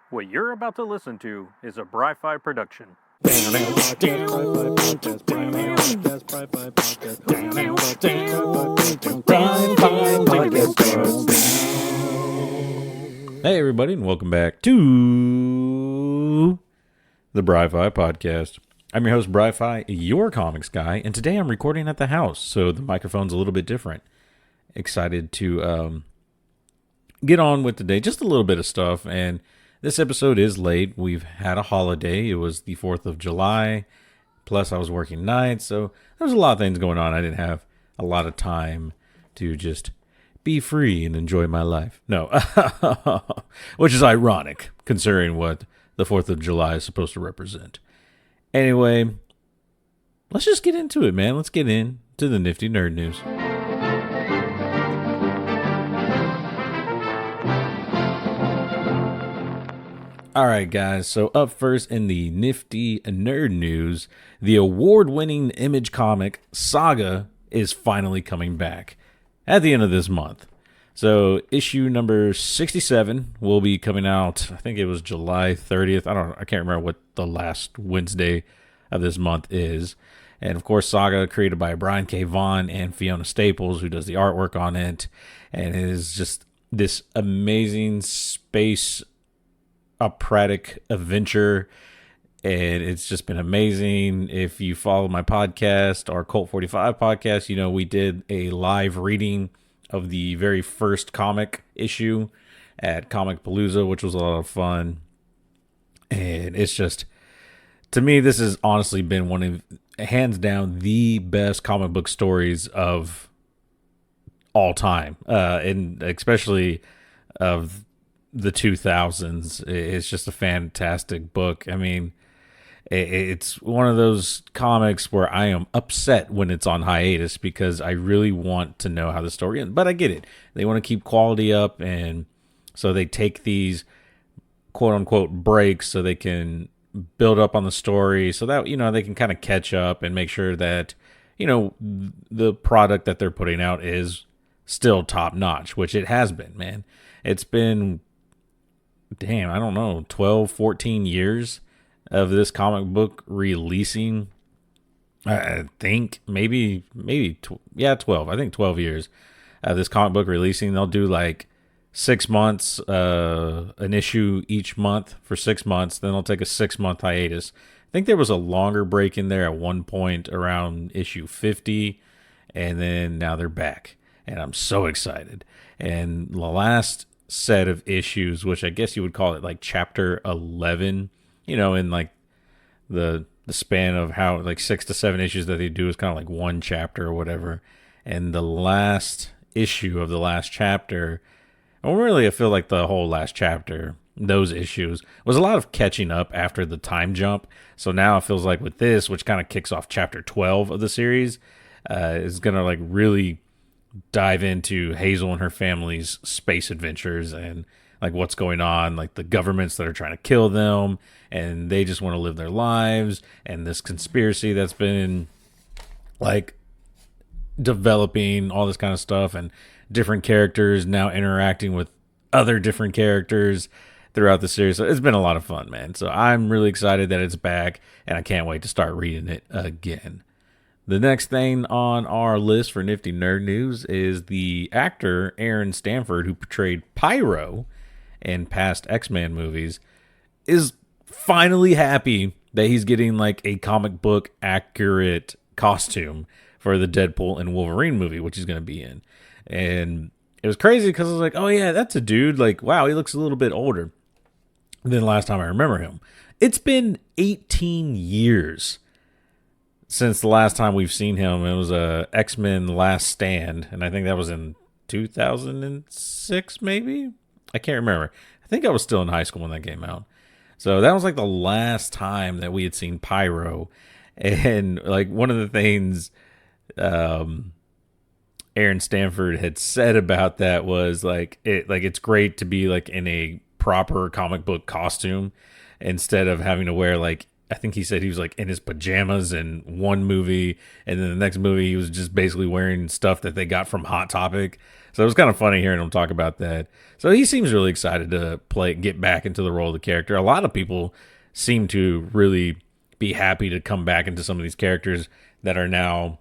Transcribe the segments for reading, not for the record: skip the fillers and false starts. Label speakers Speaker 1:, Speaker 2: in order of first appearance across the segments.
Speaker 1: What you're about to listen to is a Bry-Fy production.
Speaker 2: Hey everybody, and welcome back to the Bry-Fy podcast. I'm your host, Bry-Fy, your comics guy, and today I'm recording at the house, so the microphone's a little bit different. Excited to get on with today, just a little bit of stuff, and this episode is late. We've had a holiday. It was the 4th of July, plus I was working nights, so there's a lot of things going on. I didn't have a lot of time to just be free and enjoy my life. No, which is ironic, considering what the 4th of July is supposed to represent. Anyway, let's just get into it, man. Let's get into the nifty nerd news. All right, guys, so up first in the nifty nerd news, the award-winning Image comic Saga is finally coming back at the end of this month. So issue number 67 will be coming out, I think it was July 30th. I can't remember what the last Wednesday of this month is. And of course, Saga, created by Brian K. Vaughan and Fiona Staples, who does the artwork on it. And it is just this amazing space operatic adventure, and it's just been amazing. If you follow my podcast, our Cult 45 podcast, you know we did a live reading of the very first comic issue at Comic Palooza, which was a lot of fun. And it's just, to me, this has honestly been one of, hands down, the best comic book stories of all time, and especially of the 2000s. It's just a fantastic book. I mean, it's one of those comics where I am upset when it's on hiatus because I really want to know how the story ends. But I get it. They want to keep quality up, and so they take these quote-unquote breaks so they can build up on the story so that, you know, they can kind of catch up and make sure that, you know, the product that they're putting out is still top-notch, which it has been, man. It's been, damn, I don't know, 12, 14 years of this comic book releasing. I think maybe 12. I think 12 years of this comic book releasing. They'll do like 6 months, an issue each month for 6 months. Then they'll take a 6-month hiatus. I think there was a longer break in there at one point around issue 50, and then now they're back, and I'm so excited. And the last set of issues, which I guess you would call it like chapter 11, you know, in like the span of how like 6 to 7 issues that they do is kind of like one chapter or whatever. And the last issue of the last chapter, well, really I feel like the whole last chapter, those issues, was a lot of catching up after the time jump. So now it feels like with this, which kind of kicks off chapter 12 of the series, is going to like really dive into Hazel and her family's space adventures and like what's going on, like the governments that are trying to kill them, and they just want to live their lives, and this conspiracy that's been like developing, all this kind of stuff, and different characters now interacting with other different characters throughout the series. So it's been a lot of fun, man. So I'm really excited that it's back, and I can't wait to start reading it again. The next thing on our list for Nifty Nerd News is the actor Aaron Stanford, who portrayed Pyro in past X-Men movies, is finally happy that he's getting like a comic book accurate costume for the Deadpool and Wolverine movie, which he's going to be in. And it was crazy because I was like, oh yeah, that's a dude. Like, wow, he looks a little bit older than last time I remember him. It's been 18 years since the last time we've seen him. It was X-Men Last Stand, and I think that was in 2006, maybe? I can't remember. I think I was still in high school when that came out. So that was like the last time that we had seen Pyro. And like one of the things Aaron Stanford had said about that was like it's great to be like in a proper comic book costume instead of having to wear like, I think he said he was like in his pajamas in one movie, and then the next movie he was just basically wearing stuff that they got from Hot Topic. So it was kind of funny hearing him talk about that. So he seems really excited to get back into the role of the character. A lot of people seem to really be happy to come back into some of these characters that are now,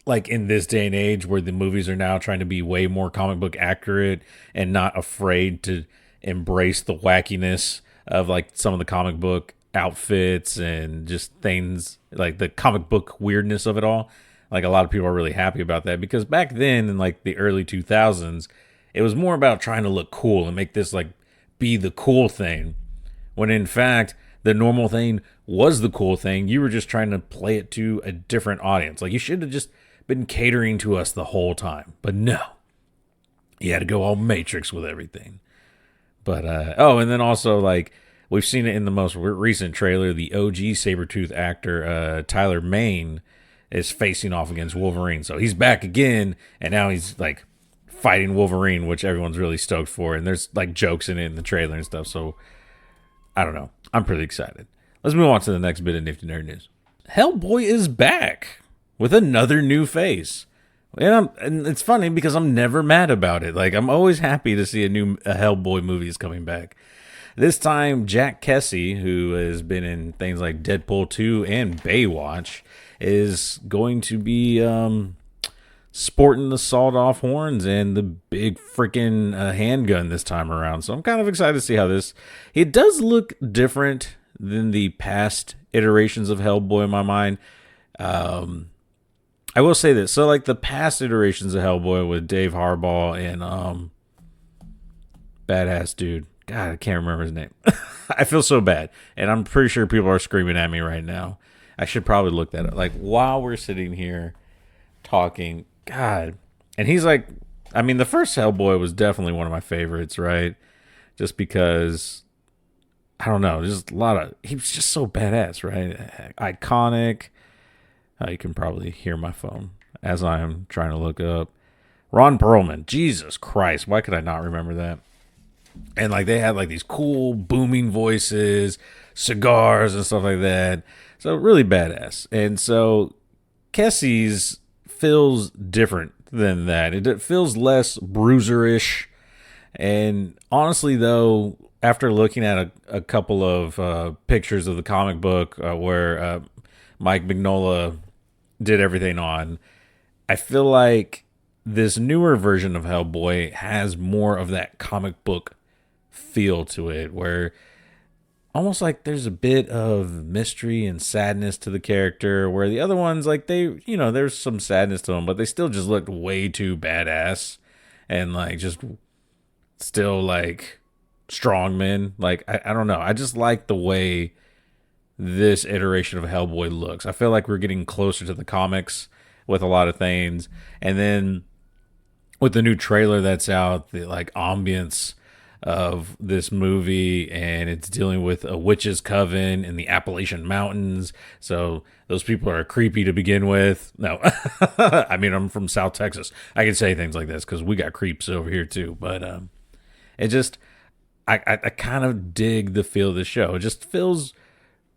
Speaker 2: like, in this day and age where the movies are now trying to be way more comic book accurate and not afraid to embrace the wackiness of, like, some of the comic book outfits and just things, like the comic book weirdness of it all. Like, a lot of people are really happy about that, because back then in, like, the early 2000s, it was more about trying to look cool and make this, like, be the cool thing, when in fact the normal thing was the cool thing. You were just trying to play it to a different audience. Like, you should have just been catering to us the whole time. But no, you had to go all Matrix with everything. But, and then also, like, we've seen it in the most recent trailer. The OG Sabretooth actor, Tyler Mane, is facing off against Wolverine. So he's back again, and now he's, like, fighting Wolverine, which everyone's really stoked for. And there's, like, jokes in it in the trailer and stuff. So, I don't know. I'm pretty excited. Let's move on to the next bit of Nifty Nerd News. Hellboy is back with another new face. And it's funny because I'm never mad about it. Like, I'm always happy to see a Hellboy movie is coming back. This time, Jack Kesey, who has been in things like Deadpool 2 and Baywatch, is going to be sporting the sawed-off horns and the big freaking handgun this time around. So I'm kind of excited to see how this... It does look different than the past iterations of Hellboy in my mind. I will say this. So, like, the past iterations of Hellboy with Dave Harbaugh and badass dude. God, I can't remember his name. I feel so bad. And I'm pretty sure people are screaming at me right now. I should probably look that up. Like, while we're sitting here talking, God. And he's like, I mean, the first Hellboy was definitely one of my favorites, right? Just because, I don't know, just a lot of, he was just so badass, right? Iconic. You can probably hear my phone as I am trying to look up. Ron Perlman. Jesus Christ. Why could I not remember that? And, like, they had, like, these cool booming voices, cigars and stuff like that. So really badass. And so Kesey's feels different than that. It feels less bruiserish. And honestly, though, after looking at a couple of pictures of the comic book where Mike Mignola did everything on, I feel like this newer version of Hellboy has more of that comic book feel to it, where almost like there's a bit of mystery and sadness to the character, where the other ones, like, they, you know, there's some sadness to them, but they still just looked way too badass and, like, just still, like, strong men. Like, I don't know. I just like the way this iteration of Hellboy looks. I feel like we're getting closer to the comics with a lot of things. And then with the new trailer that's out, the, like, ambience of this movie, and it's dealing with a witch's coven in the Appalachian Mountains. So those people are creepy to begin with. No, I mean, I'm from South Texas. I can say things like this because we got creeps over here too. But it just, I kind of dig the feel of the show. It just feels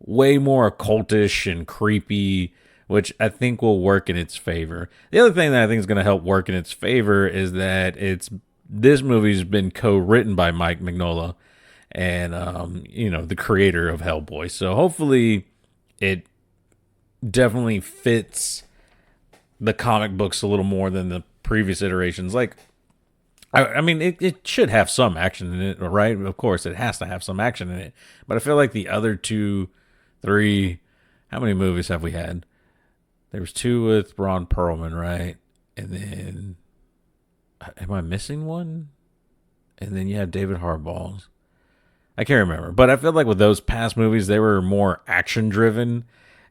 Speaker 2: way more occultish and creepy, which I think will work in its favor. The other thing that I think is going to help work in its favor is that this movie's been co-written by Mike Mignola and, you know, the creator of Hellboy. So hopefully it definitely fits the comic books a little more than the previous iterations. Like, I mean, it should have some action in it, right? Of course, it has to have some action in it. But I feel like the other 2, 3, how many movies have we had? There was 2 with Ron Perlman, right? And then, am I missing one? And then you had David Harbaugh's. I can't remember. But I feel like with those past movies, they were more action-driven.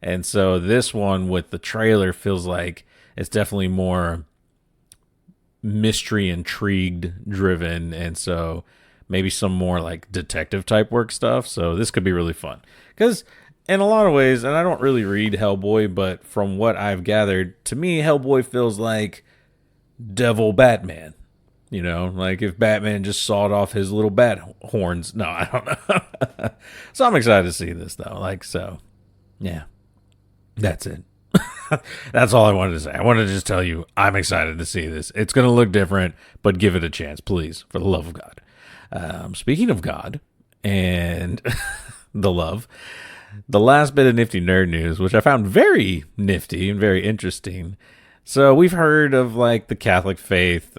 Speaker 2: And so this one with the trailer feels like it's definitely more mystery intrigued driven, and so maybe some more like detective type work stuff. So this could be really fun because in a lot of ways, and I don't really read Hellboy, but from what I've gathered, to me Hellboy feels like Devil Batman, you know, like if Batman just sawed off his little bat horns. No, I don't know. So I'm excited to see this though. Like, so yeah, that's it. That's all I wanted to say. I wanted to just tell you I'm excited to see this. It's going to look different, but give it a chance, please, for the love of God. Speaking of God and the love, the last bit of nifty nerd news, which I found very nifty and very interesting. So we've heard of like the Catholic faith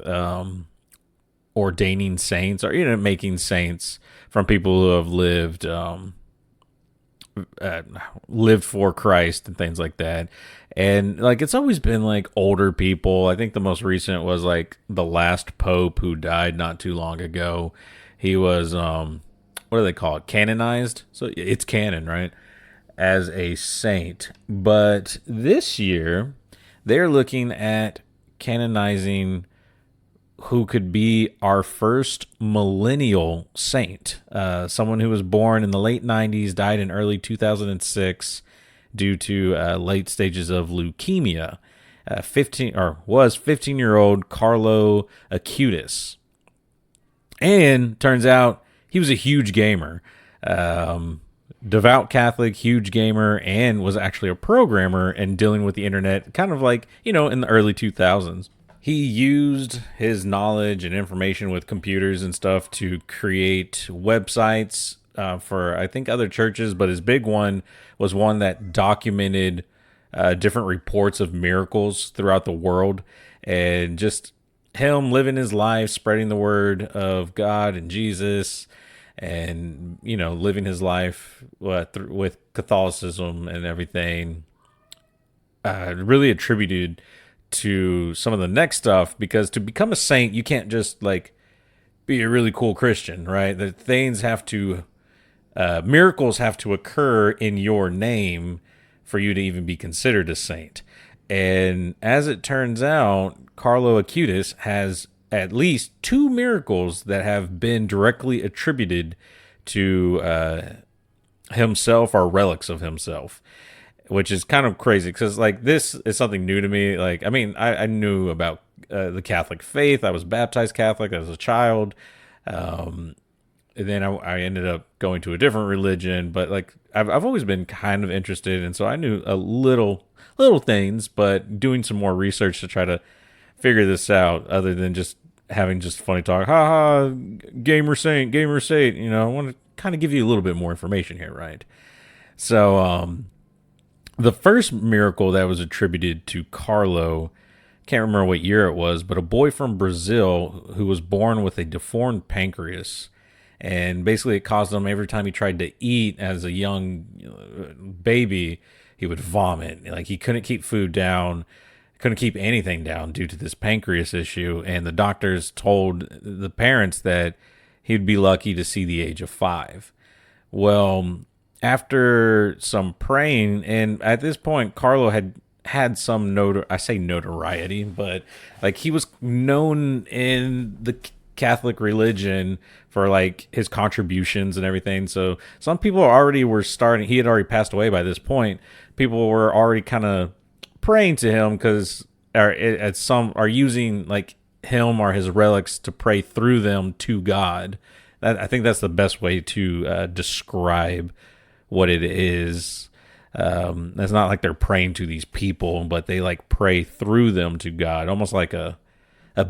Speaker 2: ordaining saints, or making saints from people who have lived for Christ and things like that. And like it's always been like older people. I think the most recent was like the last pope who died not too long ago. He was what do they call it? Canonized. So it's canon, right? As a saint. But this year they're looking at canonizing who could be our first millennial saint. Someone who was born in the late 90s, died in early 2006 due to late stages of leukemia. 15-year-old Carlo Acutis. And turns out he was a huge gamer. Devout Catholic, huge gamer, and was actually a programmer and dealing with the internet kind of like, in the early 2000s. He used his knowledge and information with computers and stuff to create websites for, I think, other churches. But his big one was one that documented different reports of miracles throughout the world. And just him living his life, spreading the word of God and Jesus. And, living his life with Catholicism and everything, really attributed to some of the next stuff, because to become a saint, you can't just like be a really cool Christian, right? The things have to, miracles have to occur in your name for you to even be considered a saint. And as it turns out, Carlo Acutis has at least 2 miracles that have been directly attributed to himself, or relics of himself, which is kind of crazy because like this is something new to me. Like, I mean, I knew about the Catholic faith. I was baptized Catholic as a child. And then I ended up going to a different religion, but like I've always been kind of interested. And so I knew a little things, but doing some more research to try to figure this out, other than just having just funny talk, haha, gamer saint, I want to kind of give you a little bit more information here, right? So the first miracle that was attributed to Carlo, can't remember what year it was, but a boy from Brazil who was born with a deformed pancreas, and basically it caused him, every time he tried to eat as a young baby, he would vomit. Like, he couldn't keep food down, couldn't keep anything down due to this pancreas issue. And the doctors told the parents that he'd be lucky to see the age of 5. Well, after some praying, and at this point, Carlo had some notoriety, but like he was known in the Catholic religion for like his contributions and everything. So some people already were starting, he had already passed away by this point. People were already kind of praying to him, because some are using like him or his relics to pray through them to God. I think that's the best way to describe what it is. It's not like they're praying to these people, but they like pray through them to God, almost like a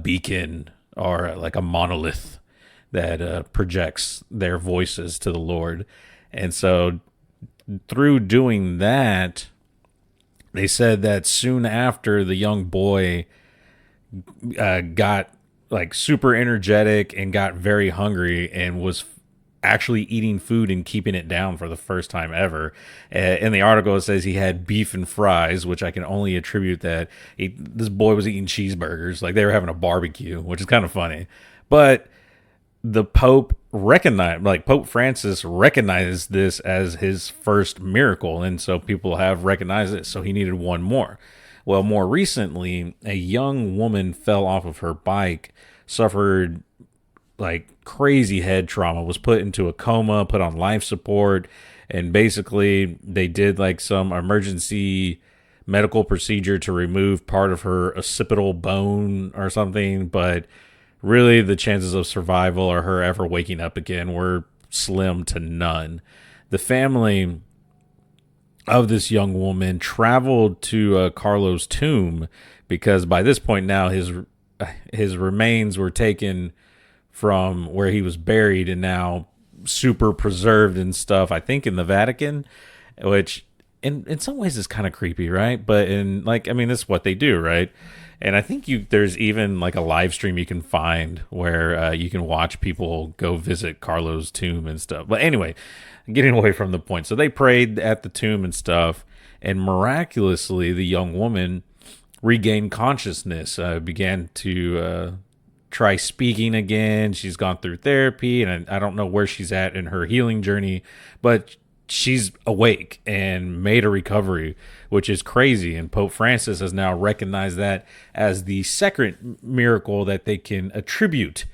Speaker 2: beacon or like a monolith that projects their voices to the Lord. And so through doing that, they said that soon after, the young boy got like super energetic and got very hungry, and was actually eating food and keeping it down for the first time ever. In the article, it says he had beef and fries, which I can only attribute that this boy was eating cheeseburgers, like they were having a barbecue, which is kind of funny. But the Pope Pope Francis recognized this as his first miracle, and so people have recognized it, so he needed one more. Well, more recently, a young woman fell off of her bike, suffered like crazy head trauma, was put into a coma, put on life support, and basically they did like some emergency medical procedure to remove part of her occipital bone or something, but really the chances of survival or her ever waking up again were slim to none. The family of this young woman traveled to Carlo's tomb, because by this point now his remains were taken from where he was buried and now super preserved and stuff, I think in the Vatican, which in some ways is kind of creepy, right? But in like, I mean, that's what they do, right? And I think there's even like a live stream you can find where you can watch people go visit Carlo's tomb and stuff. But anyway, getting away from the point. So they prayed at the tomb and stuff, and miraculously the young woman regained consciousness, began to try speaking again. She's gone through therapy, and I don't know where she's at in her healing journey, but she's awake and made a recovery, which is crazy. And Pope Francis has now recognized that as the second miracle that they can attribute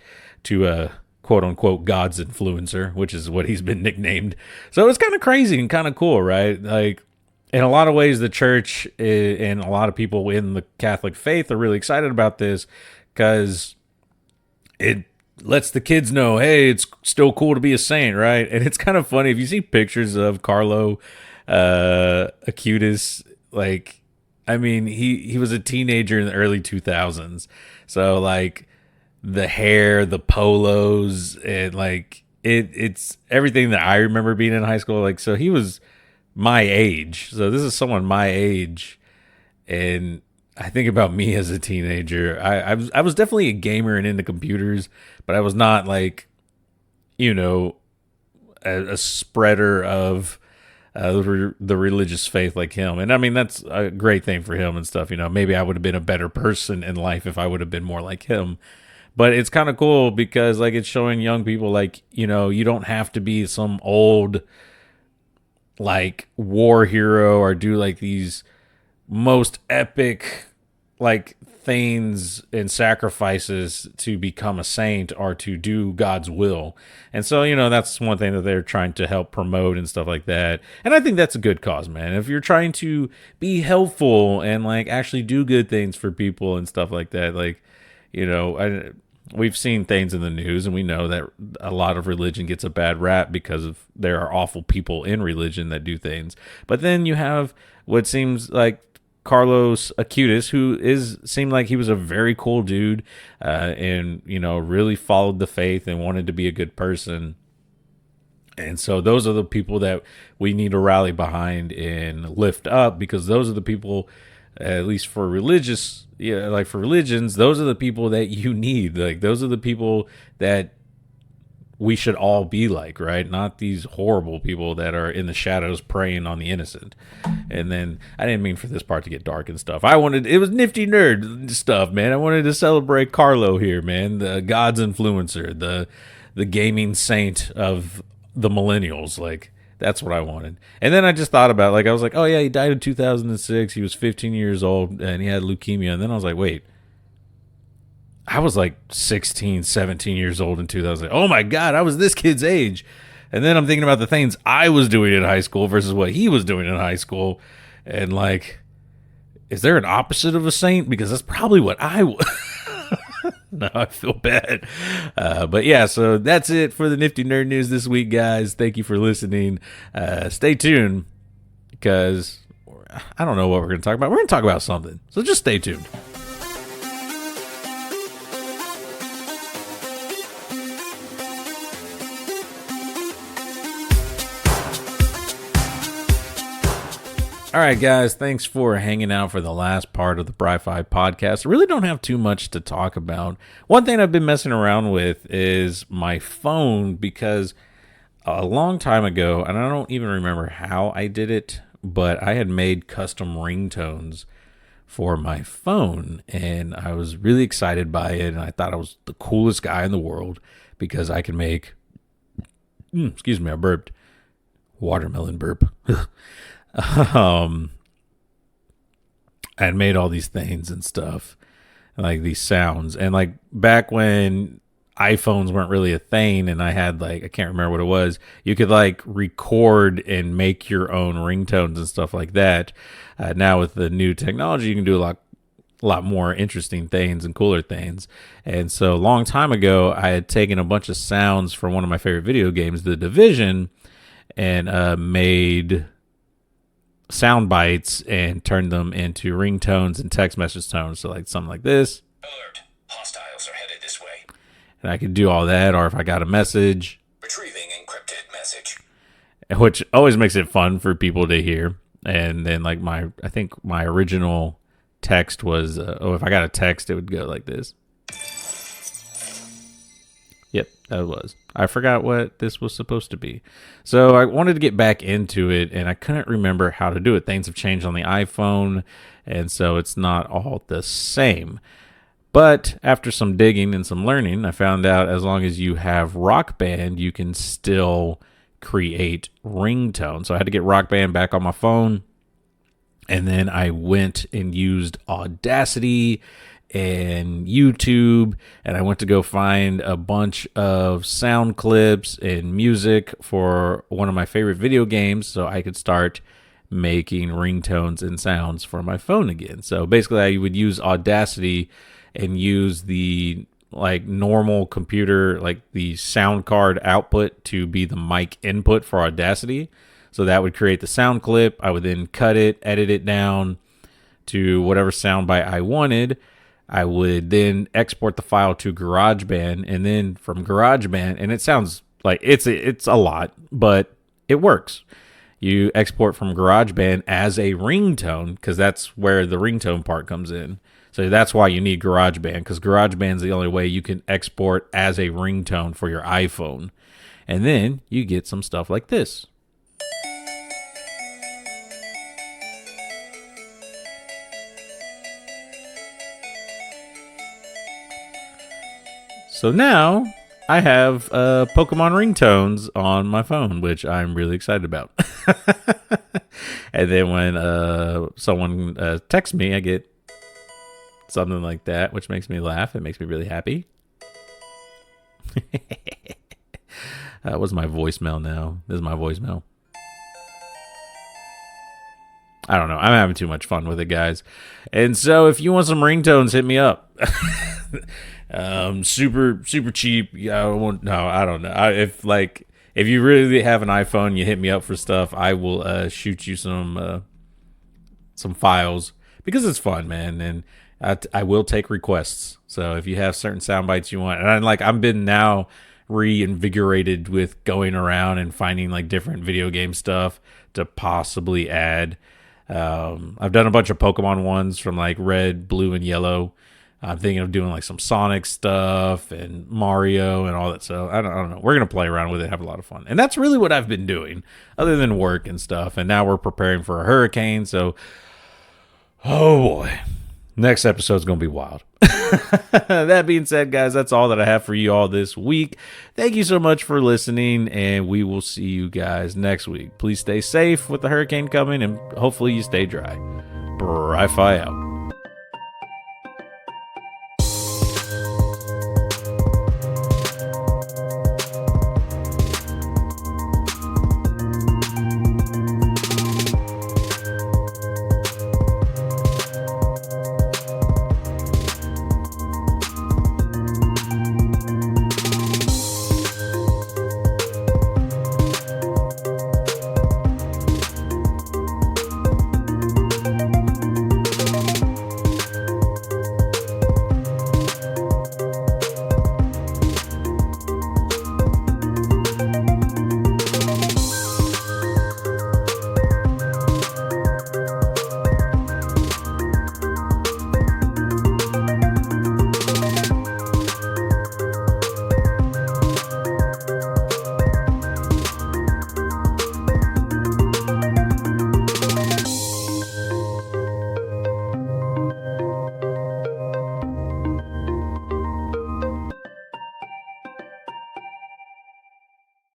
Speaker 2: to a quote unquote God's influencer, which is what he's been nicknamed. So it's kind of crazy and kind of cool, right? Like, in a lot of ways, the church and a lot of people in the Catholic faith are really excited about this, because it lets the kids know, hey, it's still cool to be a saint, right? And it's kind of funny if you see pictures of Carlo Acutis. Like, I mean, he was a teenager in the early 2000s, so like the hair, the polos, and like it's everything that I remember being in high school. Like, so he was my age, so this is someone my age, and I think about me as a teenager. I was definitely a gamer and into computers, but I was not like, you know, a spreader of the religious faith like him. And I mean, that's a great thing for him and stuff. You know, maybe I would have been a better person in life if I would have been more like him. But it's kind of cool because like it's showing young people like, you know, you don't have to be some old like war hero or do like these most epic like things and sacrifices to become a saint or to do God's will. And so, you know, that's one thing that they're trying to help promote and stuff like that. And I think that's a good cause, man. If you're trying to be helpful and like actually do good things for people and stuff like that, like, you know, we've seen things in the news and we know that a lot of religion gets a bad rap because of there are awful people in religion that do things. But then you have what seems like Carlos Acutis, who seemed like he was a very cool dude, and you know, really followed the faith and wanted to be a good person. And so those are the people that we need to rally behind and lift up, because those are the people, at least for religious, yeah, like for religions, those are the people that you need. Like those are the people that we should all be like, right? Not these horrible people that are in the shadows preying on the innocent. And then I didn't mean for this part to get dark and stuff. It was nifty nerd stuff, man. I wanted to celebrate Carlo here, man, the God's influencer, the gaming saint of the millennials. Like, that's what I wanted. And then I just thought about, like, I was like, oh yeah, he died in 2006. He was 15 years old and he had leukemia. And then I was like, wait, I was like 16, 17 years old in 2000. Oh my God, I was this kid's age. And then I'm thinking about the things I was doing in high school versus what he was doing in high school. And like, is there an opposite of a saint? Because that's probably what I was. No, I feel bad. But yeah, so that's it for the Nifty Nerd News this week, guys. Thank you for listening. Stay tuned because I don't know what we're going to talk about. We're going to talk about something. So just stay tuned. All right, guys, thanks for hanging out for the last part of the Bry-Fy podcast. I really don't have too much to talk about. One thing I've been messing around with is my phone, because a long time ago, and I don't even remember how I did it, but I had made custom ringtones for my phone, and I was really excited by it, and I thought I was the coolest guy in the world because I can make, excuse me, I burped, watermelon burp. I had made all these things and stuff, like these sounds, and like back when iPhones weren't really a thing, and I had like, I can't remember what it was, you could like record and make your own ringtones and stuff like that. Now with the new technology, you can do a lot more interesting things and cooler things. And so a long time ago, I had taken a bunch of sounds from one of my favorite video games, The Division, and made sound bites and turned them into ringtones and text message tones. So like something like this.
Speaker 3: Alert. Hostiles are headed this way.
Speaker 2: And I could do all that. Or if I got a message.
Speaker 3: Retrieving encrypted message.
Speaker 2: Which always makes it fun for people to hear. And then like I think my original text was, if I got a text, it would go like this. Yep, that was. I forgot what this was supposed to be. So I wanted to get back into it, and I couldn't remember how to do it. Things have changed on the iPhone, and so it's not all the same. But after some digging and some learning, I found out as long as you have Rock Band, you can still create ringtones. So I had to get Rock Band back on my phone, and then I went and used Audacity and YouTube, and I went to go find a bunch of sound clips and music for one of my favorite video games so I could start making ringtones and sounds for my phone again. So basically I would use Audacity and use the like normal computer, like the sound card output to be the mic input for Audacity. So that would create the sound clip. I would then cut it, edit it down to whatever soundbite I wanted. I would then export the file to GarageBand, and then from GarageBand, and it sounds like it's a lot, but it works. You export from GarageBand as a ringtone, because that's where the ringtone part comes in. So that's why you need GarageBand, because GarageBand's the only way you can export as a ringtone for your iPhone. And then you get some stuff like this. So now I have Pokemon ringtones on my phone, which I'm really excited about. And then when someone texts me, I get something like that, which makes me laugh. It makes me really happy. What's my voicemail now? This is my voicemail. I don't know. I'm having too much fun with it, guys. And so if you want some ringtones, hit me up. Super cheap. Yeah, I don't know. If you really have an iPhone, you hit me up for stuff. I will shoot you some files because it's fun, man. And I will take requests. So if you have certain sound bites you want, and I've been now reinvigorated with going around and finding like different video game stuff to possibly add. I've done a bunch of Pokemon ones from like red, blue, and yellow. I'm thinking of doing like some Sonic stuff and Mario and all that. So I don't know. We're going to play around with it, have a lot of fun. And that's really what I've been doing other than work and stuff. And now we're preparing for a hurricane. So, oh boy, next episode's going to be wild. That being said, guys, that's all that I have for you all this week. Thank you so much for listening, and we will see you guys next week. Please stay safe with the hurricane coming, and hopefully you stay dry. Bry-Fy out.